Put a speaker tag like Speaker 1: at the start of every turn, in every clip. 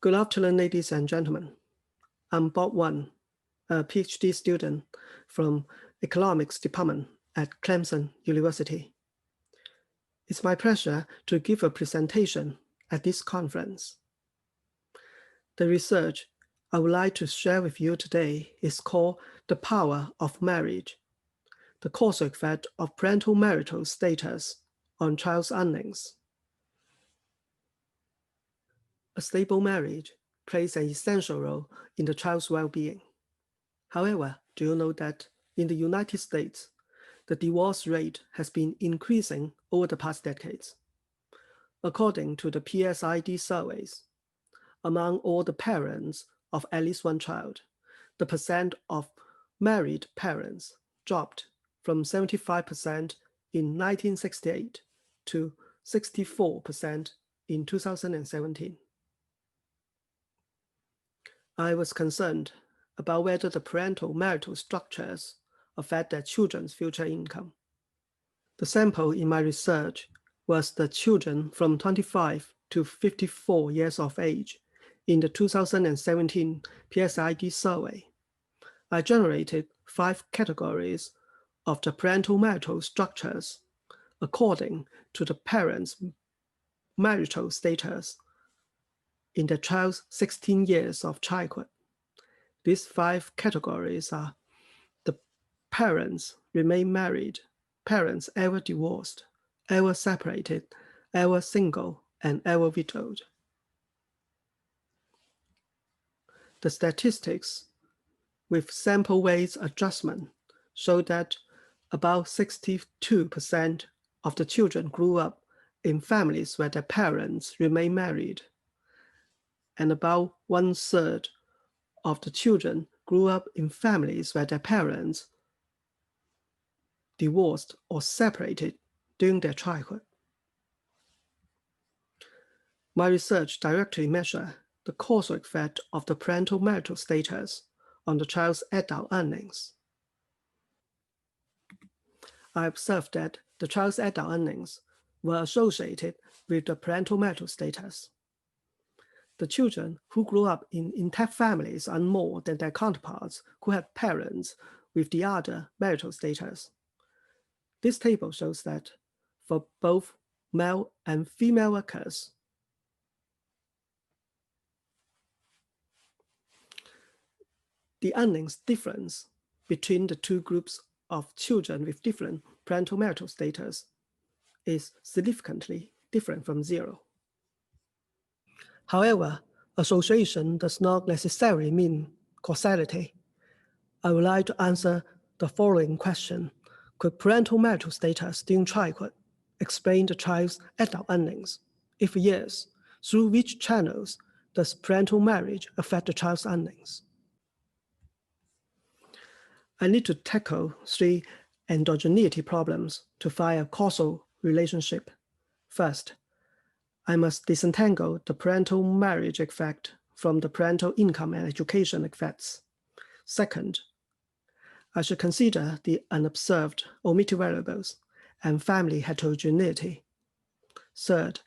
Speaker 1: Good afternoon, ladies and gentlemen. I'm Bob Wan, a PhD student from Economics Department at Clemson University. It's my pleasure to give a presentation at this conference. The research I would like to share with you today is called The Power of Marriage, the causal effect of parental marital status on child's earnings. A stable marriage plays an essential role in the child's well-being. However, do you know that in the United States, the divorce rate has been increasing over the past decades? According to the PSID surveys, among all the parents of at least one child, the percent of married parents dropped from 75% in 1968 to 64% in 2017. I was concerned about whether the parental marital structures affect their children's future income. The sample in my research was the children from 25 to 54 years of age in the 2017 PSID survey. I generated 5 categories of the parental marital structures according to the parents' marital status in the child's 16 years of childhood. These 5 categories are: the parents remain married, parents ever divorced, ever separated, ever single, and ever widowed. The statistics with sample weight adjustment show that about 62% of the children grew up in families where their parents remain married, and about 1/3 of the children grew up in families where their parents divorced or separated during their childhood. My research directly measured the causal effect of the parental marital status on the child's adult earnings. I observed that the child's adult earnings were associated with the parental marital status. The children who grew up in intact families earn more than their counterparts who had parents with the other marital status. This table shows that for both male and female workers, the earnings difference between the two groups of children with different parental marital status is significantly different from 0. However, association does not necessarily mean causality. I would like to answer the following question. Could parental marital status during childhood explain the child's adult earnings? If yes, through which channels does parental marriage affect the child's earnings? I need to tackle 3 endogeneity problems to find a causal relationship. First, I must disentangle the parental marriage effect from the parental income and education effects. Second, I should consider the unobserved omitted variables and family heterogeneity. Third,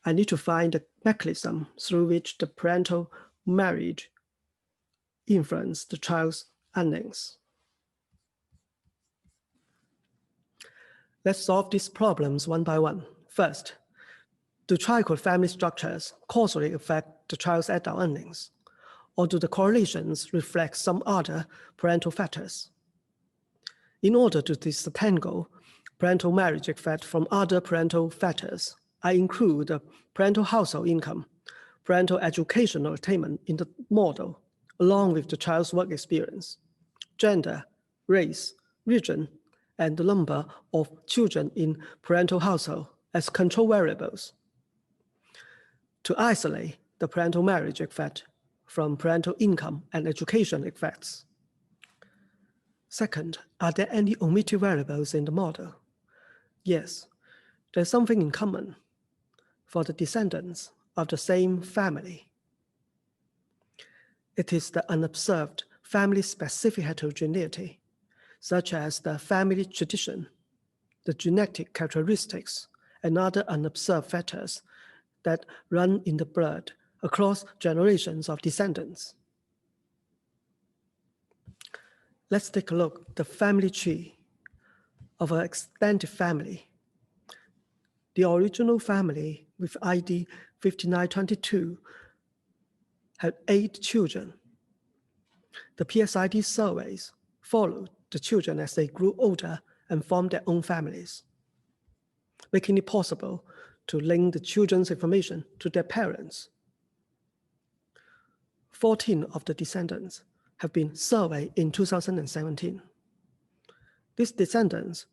Speaker 1: I need to find the mechanism through which the parental marriage influences the child's earnings. Let's solve these problems one by one. First, do childhood family structures causally affect the child's adult earnings? Or do the correlations reflect some other parental factors? In order to disentangle parental marriage effect from other parental factors, I include the parental household income, parental educational attainment in the model, along with the child's work experience, gender, race, region, and the number of children in parental household as control variables. To isolate the parental marriage effect from parental income and education effects. Second, are there any omitted variables in the model? Yes, there's something in common for the descendants of the same family. It is the unobserved family-specific heterogeneity, such as the family tradition, the genetic characteristics, and other unobserved factors that run in the blood across generations of descendants. Let's take a look at the family tree of an extended family. The original family with ID 5922 had 8 children. The PSID surveys followed the children as they grew older and formed their own families, making it possible to link the children's information to their parents. 14 of the descendants have been surveyed in 2017. These descendants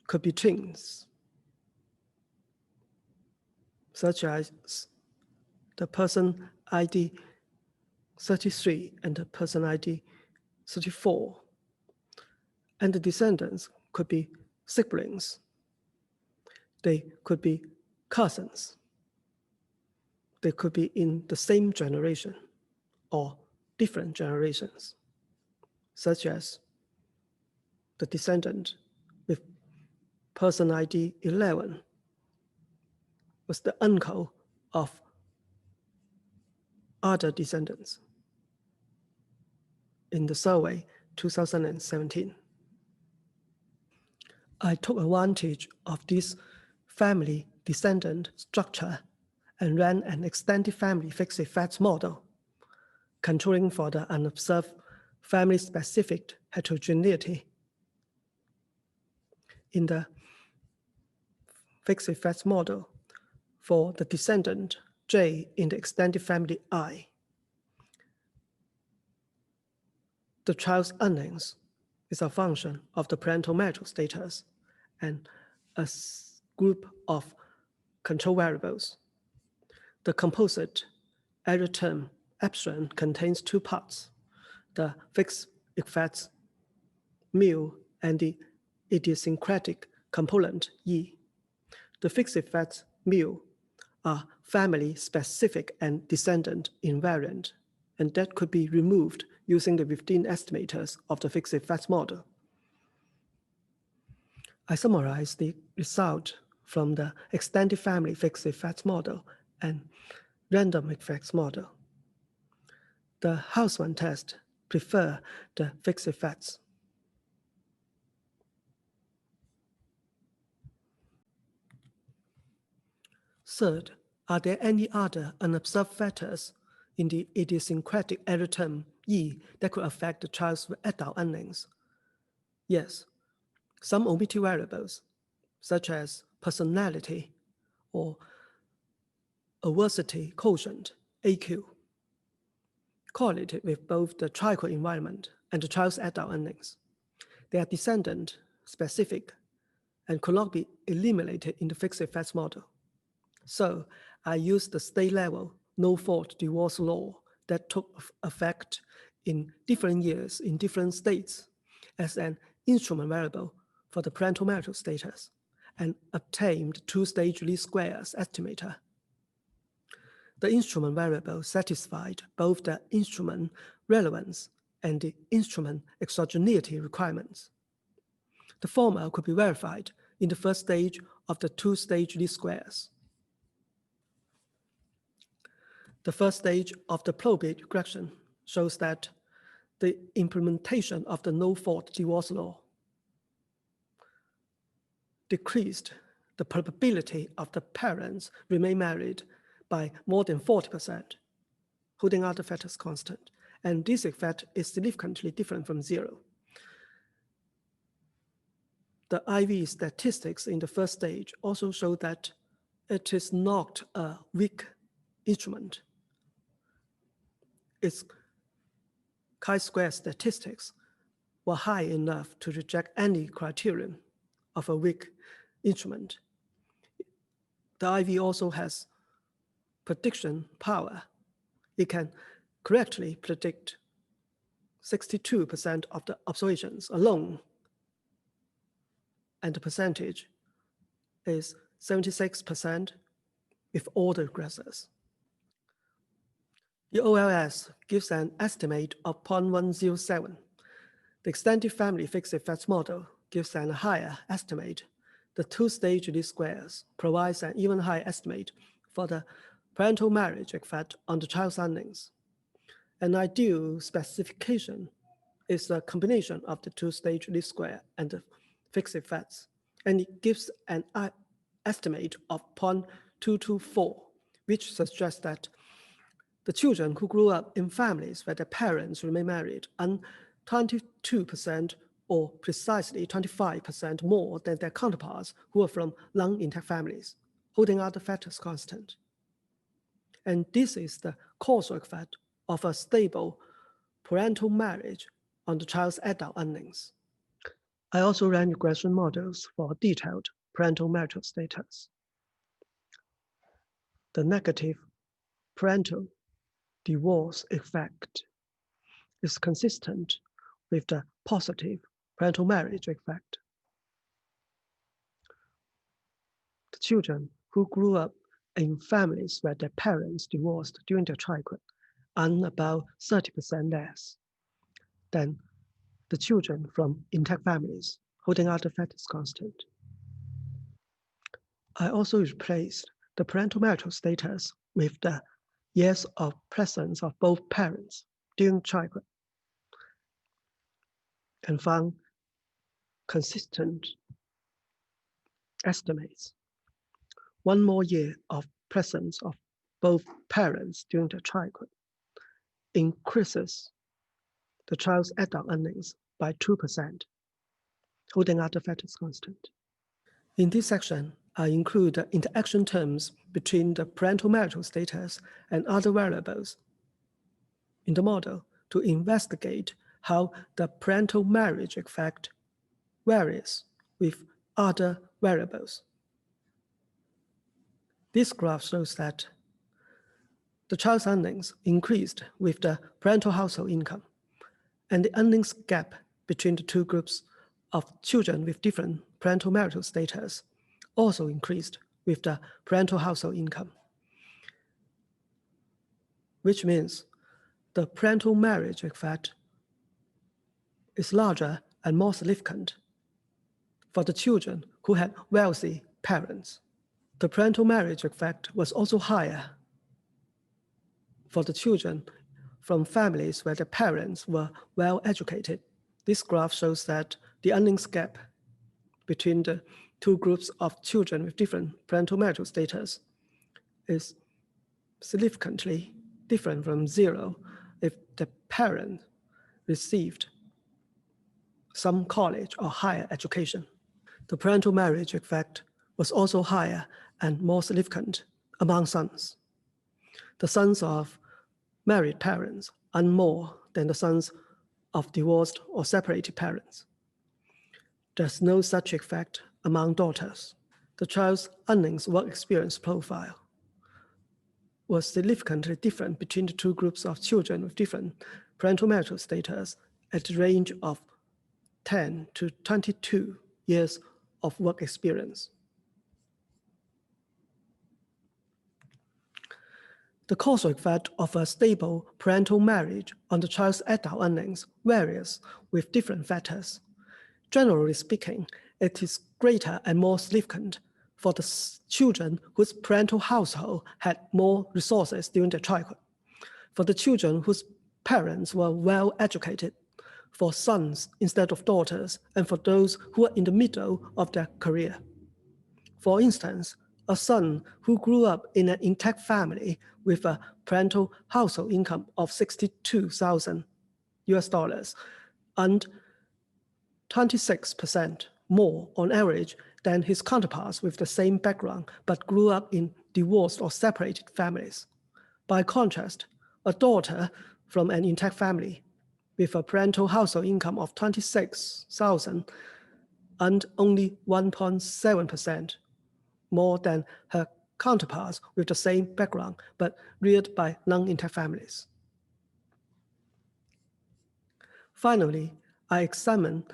Speaker 1: could be twins, such as the person ID 33 and the person ID 34. And the descendants could be siblings. They could be cousins. They could be in the same generation or different generations, such as the descendant with person ID 11 was the uncle of other descendants in the survey 2017. I took advantage of this family descendant structure and ran an extended family fixed effects model, controlling for the unobserved family-specific heterogeneity. In the fixed effects model, for the descendant J in the extended family I, the child's earnings is a function of the parental marital status and a group of control variables. The composite error term epsilon contains 2 parts, the fixed effects mu and the idiosyncratic component E. The fixed effects mu are family specific and descendant invariant, and that could be removed using the within estimators of the fixed effects model. I summarize the result from the extended family fixed effects model and random effects model. The Hausmann test prefer the fixed effects. Third, are there any other unobserved factors in the idiosyncratic error term E that could affect the child's adult earnings? Yes, some omitted variables, such as personality or adversity quotient, AQ, correlated with both the trichoid environment and the child's adult earnings. They are descendant specific and could not be eliminated in the fixed effects model. So I used the state level no-fault divorce law that took effect in different years in different states as an instrument variable for the parental marital status and obtained 2-stage least squares estimator. The instrument variable satisfied both the instrument relevance and the instrument exogeneity requirements. The former could be verified in the first stage of the 2-stage least squares. The first stage of the probate regression shows that the implementation of the no-fault divorce law decreased the probability of the parents remain married by more than 40%, holding other factors constant. And this effect is significantly different from 0. The IV statistics in the first stage also show that it is not a weak instrument. Its chi-square statistics were high enough to reject any criterion of a weak instrument. The IV also has prediction power. It can correctly predict 62% of the observations alone, and the percentage is 76% with all the regressors. The OLS gives an estimate of 0.107. The extended family fixed effects model gives an higher estimate. The 2-stage least squares provides an even higher estimate for the parental marriage effect on the child's earnings. An ideal specification is a combination of the two-stage least square and the fixed effects, and it gives an estimate of 0.224, which suggests that the children who grew up in families where their parents remain married earn 22% or precisely 25% more than their counterparts who are from non-intact families, holding other factors constant. And this is the causal effect of a stable parental marriage on the child's adult earnings. I also ran regression models for detailed parental marital status. The negative parental divorce effect is consistent with the positive parental marriage effect. The children who grew up in families where their parents divorced during their childhood earn about 30% less than the children from intact families, holding other factors constant. I also replaced the parental marital status with the years of presence of both parents during childhood and found consistent estimates. One more year of presence of both parents during their childhood increases the child's adult earnings by 2%, holding other factors constant. In this section, I include the interaction terms between the parental marital status and other variables in the model to investigate how the parental marriage effect varies with other variables. This graph shows that the child's earnings increased with the parental household income, and the earnings gap between the two groups of children with different parental marital status also increased with the parental household income, which means the parental marriage effect is larger and more significant for the children who had wealthy parents. The parental marriage effect was also higher for the children from families where the parents were well educated. This graph shows that the earnings gap between the two groups of children with different parental marital status is significantly different from zero if the parent received some college or higher education. The parental marriage effect was also higher and more significant among sons. The sons of married parents earn more than the sons of divorced or separated parents. There's no such effect among daughters. The child's earnings work experience profile was significantly different between the two groups of children with different parental marital status at the range of 10 to 22 years of work experience. The causal effect of a stable parental marriage on the child's adult earnings varies with different factors. Generally speaking, it is greater and more significant for the children whose parental household had more resources during their childhood, for the children whose parents were well educated, for sons instead of daughters, and for those who are in the middle of their career. For instance, a son who grew up in an intact family with a parental household income of $62,000 earned 26% more on average than his counterparts with the same background but grew up in divorced or separated families. By contrast, a daughter from an intact family with a parental household income of $26,000 earned only 1.7% more than her counterparts with the same background but reared by non-intact families. Finally, I examined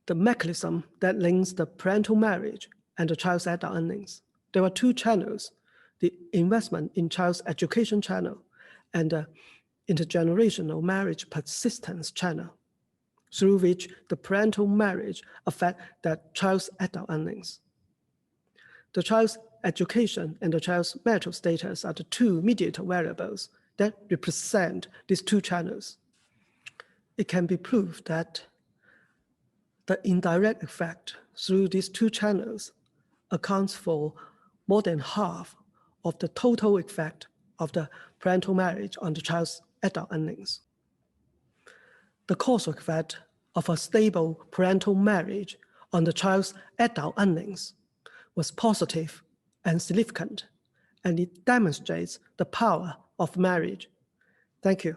Speaker 1: the mechanism that links the parental marriage and the child's adult earnings. There were two channels, the investment in child's education channel and the intergenerational marriage persistence channel, through which the parental marriage affect the child's adult earnings. The child's education and the child's marital status are the two mediator variables that represent these two channels. It can be proved that the indirect effect through these two channels accounts for more than half of the total effect of the parental marriage on the child's adult earnings. The causal effect of a stable parental marriage on the child's adult earnings was positive and significant, and it demonstrates the power of marriage. Thank you.